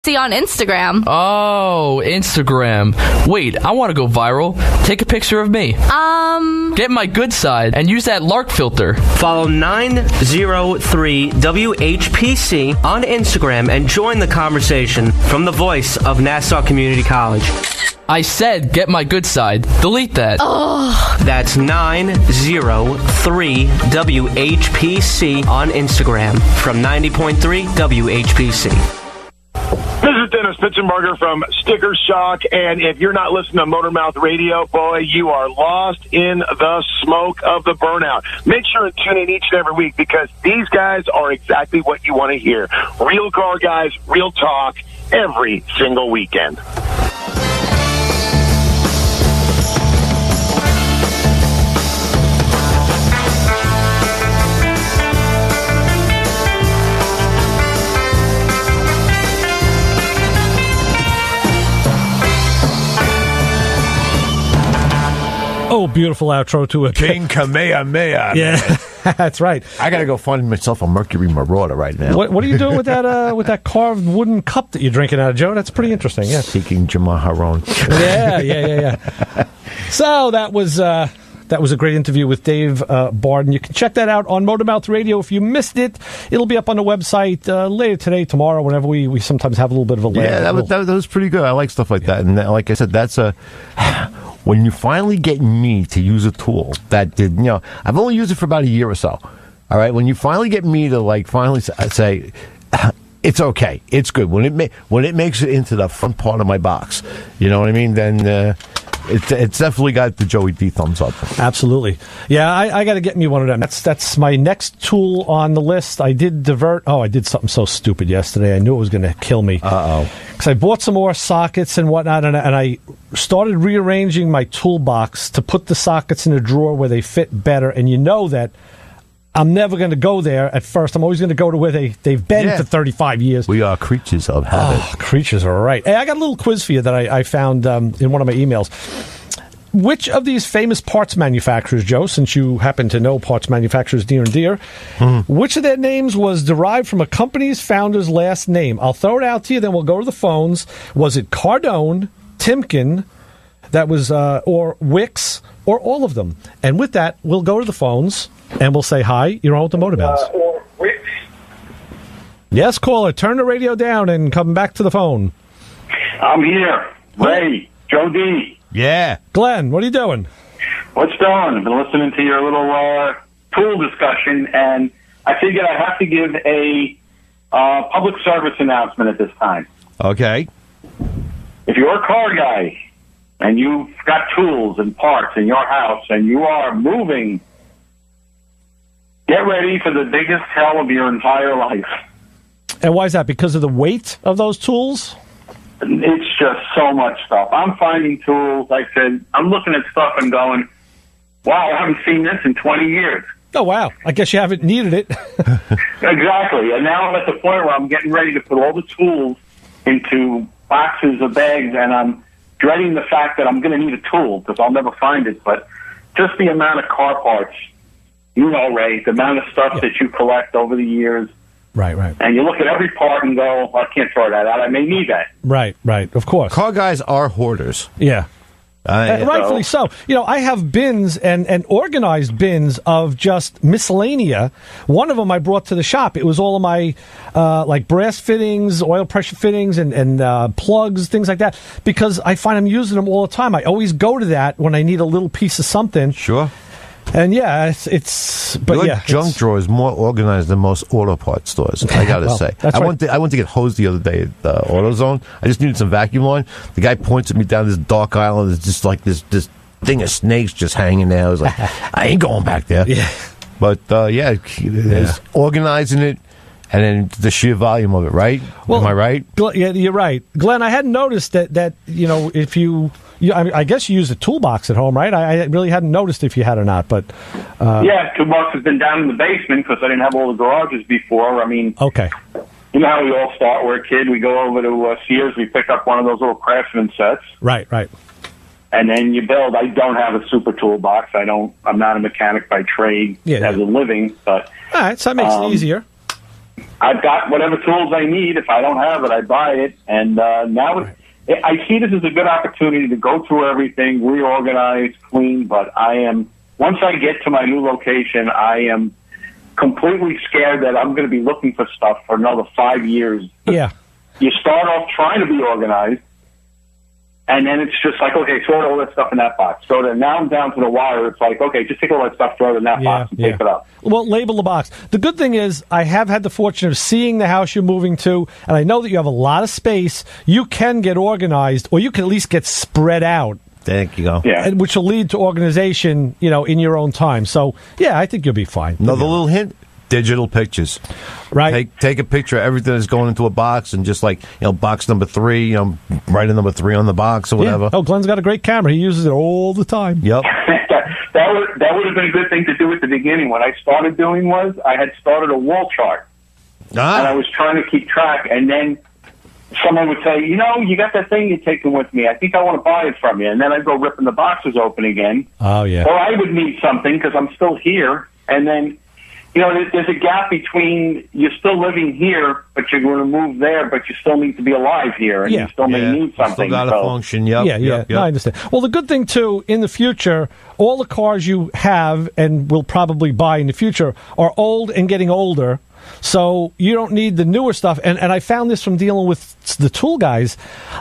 WHPC on Instagram. Oh, Instagram. Wait, I want to go viral. Take a picture of me. Get my good side and use that LARC filter. Follow 903 WHPC on Instagram and join the conversation from the voice of Nassau Community College. I said get my good side. Delete that. That's 903 WHPC on Instagram from 90.3 WHPC. This is Dennis Pitzenberger from Sticker Shock, and if you're not listening to Motormouth Radio, boy, you are lost in the smoke of the burnout. Make sure and tune in each and every week because these guys are exactly what you want to hear. Real car guys, real talk, every single weekend. Oh, beautiful outro to it. King Kamehameha. Yeah, that's right. I got to go find myself a Mercury Marauder right now. What are you doing with that carved wooden cup that you're drinking out of, Joe? That's pretty interesting. Yeah. Seeking Jamaharon. Yeah. So that was a great interview with Dave Barden. You can check that out on Motormouth Radio. If you missed it, it'll be up on the website later today, tomorrow, whenever we sometimes have a little bit of a layout. Yeah, that was pretty good. I like stuff like that. And like I said, that's when you finally get me to use a tool that did, I've only used it for about a year or so. All right, when you finally get me to finally say it's okay, it's good. When it makes it into the front part of my box, you know what I mean? Then it's definitely got the Joey D thumbs up. Absolutely, yeah. I got to get me one of them. That's my next tool on the list. I did something so stupid yesterday. I knew it was going to kill me. Because I bought some more sockets and whatnot, and I started rearranging my toolbox to put the sockets in a drawer where they fit better. And you know that I'm never going to go there at first. I'm always going to go to where they've been for 35 years. We are creatures of habit. Creatures are right. Hey, I got a little quiz for you that I found in one of my emails. Which of these famous parts manufacturers, Joe, since you happen to know parts manufacturers near and dear, which of their names was derived from a company's founder's last name? I'll throw it out to you, then we'll go to the phones. Was it Cardone, Timken, or Wix, or all of them? And with that, we'll go to the phones, and we'll say, hi, you're on with the Motorbells. Or Wix. Yes, caller, turn the radio down and come back to the phone. I'm here. Ray, Joe D. Yeah. Glenn, what are you doing? What's going? I've been listening to your little tool discussion, and I figured I have to give a public service announcement at this time. Okay. If you're a car guy and you've got tools and parts in your house and you are moving, get ready for the biggest hell of your entire life. And why is that? Because of the weight of those tools? It's just so much stuff. I'm finding tools. Like I said, I'm looking at stuff and going, wow, I haven't seen this in 20 years. Oh, wow. I guess you haven't needed it. Exactly. And now I'm at the point where I'm getting ready to put all the tools into boxes or bags, and I'm dreading the fact that I'm going to need a tool because I'll never find it. But just the amount of car parts, Ray, the amount of stuff that you collect over the years. Right. And you look at every part and go, I can't throw that out. I may need that. Right. Of course. Car guys are hoarders. Yeah. Rightfully so. I have bins and organized bins of just miscellanea. One of them I brought to the shop. It was all of my brass fittings, oil pressure fittings, and plugs, things like that, because I find I'm using them all the time. I always go to that when I need a little piece of something. Sure. And junk drawer is more organized than most auto parts stores. I gotta say, I went to get hosed the other day at AutoZone. I just needed some vacuum line. The guy points at me down this dark aisle. It's just like this thing of snakes just hanging there. I was like, I ain't going back there. Yeah, but there's organizing it. And then the sheer volume of it, right? Am I right? Yeah, you're right, Glenn. I hadn't noticed that if you I guess you use a toolbox at home, right? I really hadn't noticed if you had or not, but toolbox has been down in the basement because I didn't have all the garages before. I mean, okay. You know how we all start? We're a kid. We go over to Sears. We pick up one of those little Craftsman sets. Right. And then you build. I don't have a super toolbox. I'm not a mechanic by trade as a living, but all right. So that makes it easier. I've got whatever tools I need. If I don't have it, I buy it. And now I see this as a good opportunity to go through everything, reorganize, clean. But once I get to my new location, I am completely scared that I'm going to be looking for stuff for another 5 years. Yeah. You start off trying to be organized, and then it's just like, okay, throw all that stuff in that box. So then now I'm down to the wire. It's like, okay, just take all that stuff, throw it in that box, and take it up. Well, label the box. The good thing is I have had the fortune of seeing the house you're moving to, and I know that you have a lot of space. You can get organized, or you can at least get spread out. There you go. Yeah. Which will lead to organization, in your own time. So, yeah, I think you'll be fine. Another little hint. Digital pictures, right? Take a picture of everything that's going into a box, and just like box number 3, write a number 3 on the box or whatever. Yeah. Oh, Glenn's got a great camera. He uses it all the time. Yep. that would have been a good thing to do at the beginning. What I started doing was I had started a wall chart, and I was trying to keep track. And then someone would say, you got that thing you're taking with me. I think I want to buy it from you. And then I'd go ripping the boxes open again. Oh yeah. Or I would need something because I'm still here, and then. There's a gap between you're still living here, but you're going to move there, but you still need to be alive here, and you still may need something. Still got to function, Yeah. No, I understand. Well, the good thing, too, in the future, all the cars you have and will probably buy in the future are old and getting older, so you don't need the newer stuff. And I found this from dealing with the tool guys.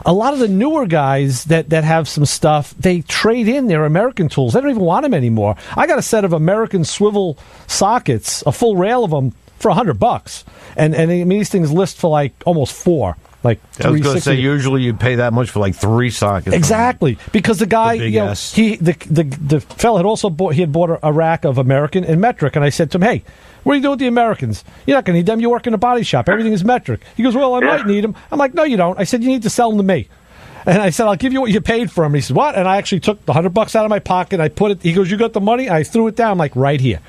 A lot of the newer guys that have some stuff, they trade in their American tools. They don't even want them anymore. I got a set of American swivel sockets, a full rail of them, for $100. And these things list for like almost 4. Like I was going to say, usually you pay that much for like 3 sockets. Exactly, because the guy, the fella had also bought a rack of American and metric, and I said to him, "Hey, what do you do with the Americans? You're not going to need them. You work in a body shop. Everything is metric." He goes, "Well, I might need them." I'm like, "No, you don't." I said, "You need to sell them to me." And I said, "I'll give you what you paid for them." He said, "What?" And I actually took the $100 out of my pocket. I put it. He goes, "You got the money?" I threw it down. I'm like, "Right here,"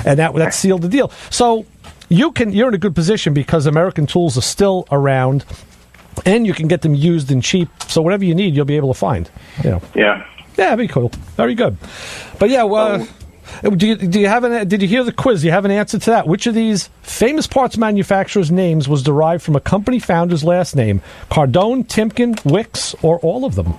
and that sealed the deal. So you're in a good position because American tools are still around. And you can get them used and cheap, so whatever you need, you'll be able to find. Yeah, that'd be cool. Very good. But yeah, did you hear the quiz? Do you have an answer to that? Which of these famous parts manufacturers' names was derived from a company founder's last name? Cardone, Timken, Wicks, or all of them?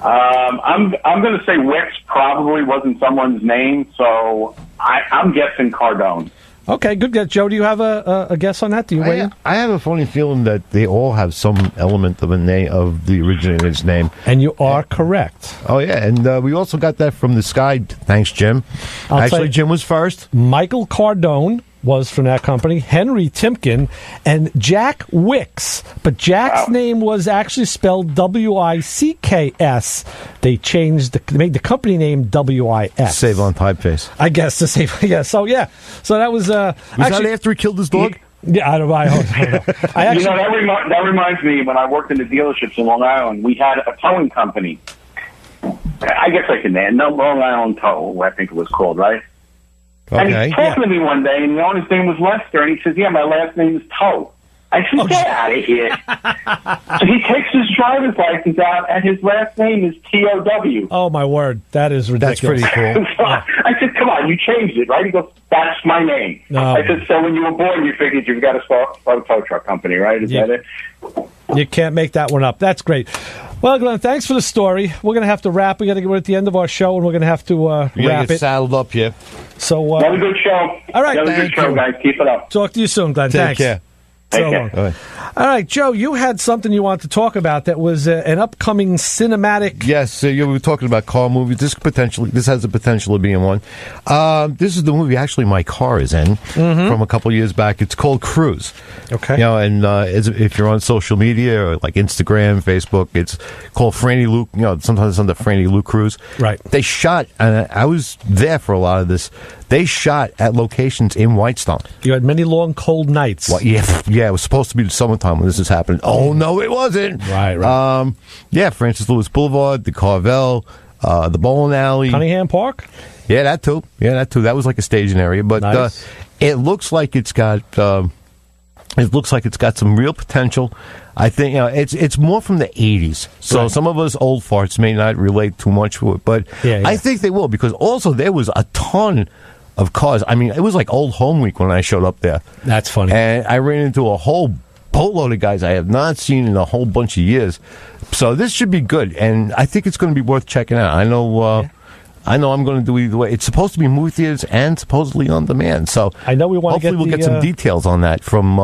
I'm going to say Wicks probably wasn't someone's name, so I'm guessing Cardone. Okay, good guess. Joe, do you have a guess on that? Do you weigh in? I have a funny feeling that they all have some element of a name of the originator's name. And you are correct. Oh, yeah, and we also got that from the Sky. Thanks, Jim. Actually, Jim was first. Michael Cardone was from that company, Henry Timken, and Jack Wicks. But Jack's name was actually spelled W-I-C-K-S. They made the company name W-I-S. Save on typeface. I guess to save. Yeah. So that was. Was that after he killed his dog? Yeah, I don't know. That reminds me, when I worked in the dealerships in Long Island, we had a towing company. I guess I can name Long Island Tow, I think it was called, right? Okay. And he's talking to me one day, and his name was Lester, and he says, "Yeah, my last name is Toe." I said, "Get out of here." So he takes his driver's license out, and his last name is T-O-W. Oh, my word. That is ridiculous. That's pretty cool. So I said, "Come on, you changed it, right?" He goes, "That's my name." No. I said, "So when you were born, you figured you've got to start a tow truck company, right? Is that it?" You can't make that one up. That's great. Well, Glenn, thanks for the story. We're going to have to wrap. We're at the end of our show, and we're going to have to wrap get saddled up here. So, have a good show. All right. Have a good show, guys. Keep it up. Talk to you soon, Glenn. Take Thanks. care. So long. All right, Joe, you had something you wanted to talk about that was an upcoming cinematic. Yes, we were talking about car movies. This has the potential of being one. This is the movie actually my car is in from a couple of years back. It's called Cruise. Okay. And if you're on social media or like Instagram, Facebook, it's called Franny Luke. Sometimes it's under Franny Luke Cruise. Right. They shot, and I was there for a lot of this. They shot at locations in Whitestone. You had many long, cold nights. Well, yeah, it was supposed to be the summertime when this is happening. Oh, no, it wasn't. Right. Francis Lewis Boulevard, the Carvel, the bowling alley. Cunningham Park? Yeah, that too. That was like a staging area. But nice. It looks like it's got some real potential. I think it's more from the 80s. So some of us old farts may not relate too much to it. But I think they will, because also there was a ton of cars. I mean, it was like Old Home Week when I showed up there. That's funny. And I ran into a whole boatload of guys I have not seen in a whole bunch of years. So this should be good, and I think it's going to be worth checking out. I know I'm going to do either way. It's supposed to be movie theaters and supposedly on demand. So I know we want to hopefully we'll get some details on that from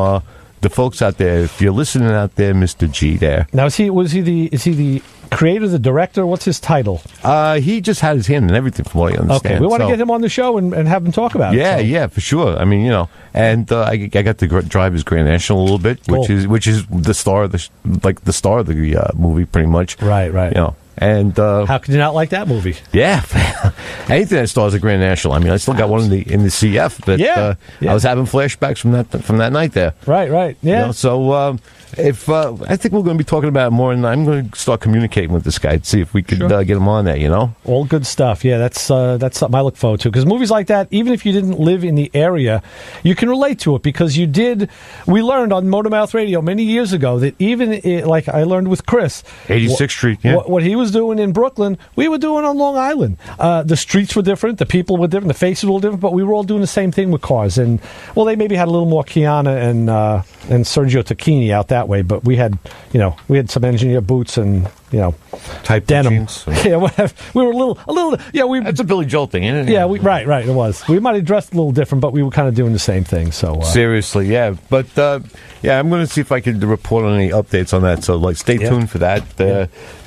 the folks out there. If you're listening out there, Mr. G there. Now, is he the creator, the director? What's his title? He just had his hand in everything, from what I understand. Okay, we want to get him on the show and have him talk about it. Yeah, for sure. I mean, and I got to drive his Grand National a little bit, which is the star of the star of the movie, pretty much. Right. And how could you not like that movie? Yeah, anything that stars a Grand National. I mean, I still got one in the CF, but I was having flashbacks from that night there. Right. Yeah. So if I think we're going to be talking about it more, and I'm going to start communicating with this guy to see if we could get him on there. All good stuff. Yeah, that's something I look forward to, because movies like that, even if you didn't live in the area, you can relate to it, because you did. We learned on Motormouth Radio many years ago that even like I learned with Chris, 86th Street. Yeah. What he was doing in Brooklyn, we were doing on Long Island. The streets were different, the people were different, the faces were different, but we were all doing the same thing with cars. And they maybe had a little more Kiana and Sergio Tacchini out that way, but we had some engineer boots and type denim. Yeah, whatever. We were a little. Yeah, That's a Billy Joel thing, isn't it? Yeah, right. It was. We might have dressed a little different, but we were kind of doing the same thing. So seriously, yeah. But I'm going to see if I can report on any updates on that. So stay tuned for that.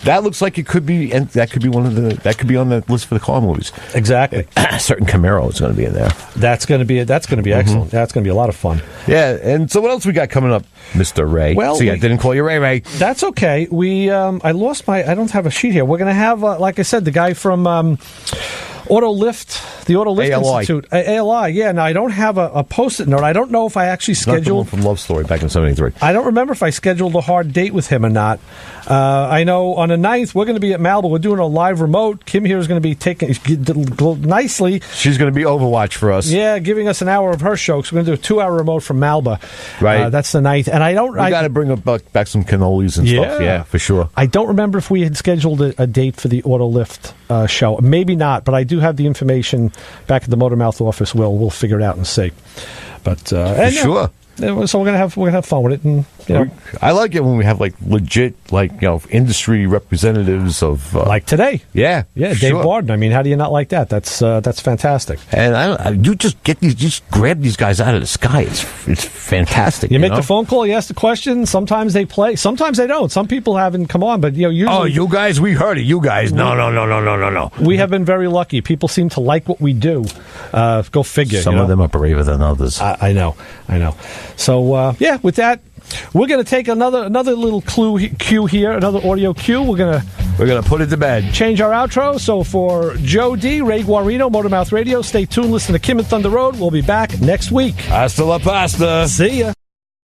That looks like it could be, and that could be that could be on the list for the car movies. Exactly. A certain Camaro is going to be in there. That's going to be excellent. That's going to be a lot of fun. Yeah. And so what else we got coming up, Mr. Ray? Well, see, I didn't call you Ray. That's okay. I lost I don't have a sheet here. We're going to have, like I said, the guy from Auto Lift, the Auto Lift ALI. Institute. ALI, yeah. Now, I don't have a Post-it note. I don't know if I actually scheduled... Not the one from Love Story back in 73. I don't remember if I scheduled a hard date with him or not. I know on the 9th, we're going to be at Malibu. We're doing a live remote. Kim here is going to be taking nicely. She's going to be Overwatch for us. Yeah, giving us an hour of her show. So we're going to do a 2-hour remote from Malba. Right. That's the 9th. And We got to bring back some cannolis and stuff. Yeah, for sure. I don't remember if we had scheduled a date for the Auto Lift show. Maybe not, but I do have the information back at the Motormouth office. We'll figure it out and see. But sure. So we're gonna have fun with it, and I like it when we have legit industry representatives of like today. Yeah, Dave Barden. I mean, how do you not like that? That's fantastic. And you just grab these guys out of the sky. It's fantastic. You make the phone call, you ask the question. Sometimes they play, sometimes they don't. Some people haven't come on, but usually. Oh, you guys, we heard it. You guys, no. We have been very lucky. People seem to like what we do. Go figure. Some of them are braver than others. I know. So with that, we're going to take another little cue here, another audio cue. We're gonna put it to bed. Change our outro. So for Joe D, Ray Guarino, Motormouth Radio, stay tuned. Listen to Kim and Thunder Road. We'll be back next week. Hasta la pasta. See ya.